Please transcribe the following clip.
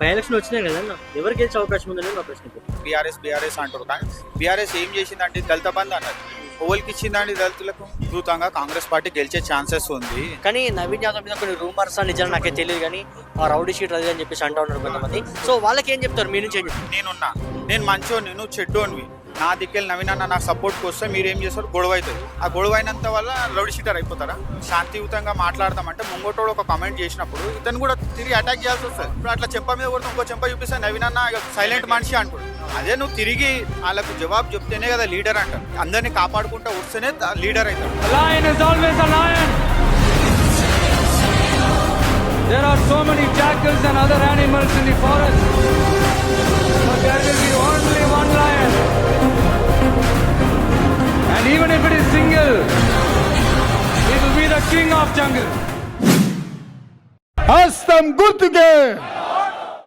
By election వచ్చినాయి కదన్న, ఎవరికి గెలిచే అవకాశం ఉందని నా ప్రశ్న. బీఆర్ఎస్ అంటారు కానీ బీఆర్ఎస్ ఏం చేసిందంటే దళిత బంధు అన్నది ఓవల్కి ఇచ్చిందండి దళితులకు. అద్భుతంగా కాంగ్రెస్ పార్టీ గెలిచే ఛాన్సెస్ ఉంది. కానీ నవీన్ యాదవ్ మీద కొన్ని రూమర్స్ నిజాలు నాకే తెలియదు, కానీ ఆ రౌడీ షీట్ అది అని చెప్పేసి అంటూ ఉన్నారు కొంతమంది. సో వాళ్ళకి ఏం చెప్తారు మీ నుంచి? నేను మంచోని, నువ్వు చెడ్డోనివి, నా దిక్కెళ్ళి నవీన్ అన్న నాకు సపోర్ట్కి వస్తే మీరు ఏం చేస్తారు, గొడవ అవుతుంది. ఆ గొడవ అయినంత వల్ల రౌడీ షీటర్ అయిపోతారా? శాంతియుతంగా మాట్లాడతామంటే ముంగోటోడు ఒక కమెంట్ చేసినప్పుడు ఇతను కూడా తిరిగి అటాక్ చేయాల్సి వస్తుంది. ఇప్పుడు అట్లా చెంప మీద కొడుతూ ఇంకో చెంప చూపిస్తే నవీన్ అన్న సైలెంట్ మనిషి అంటాడు. అదే నువ్వు తిరిగి వాళ్ళకు జవాబు చెప్తేనే కదా లీడర్ అంటారు. అందరినీ కాపాడుకుంటూ వస్తేనే లీడర్ అవుతాడు. There are so many jackals and other animals in the forest, but there will be only one lion. And even if it is single, it will be the king of jungle. హస్తం గుర్తుకే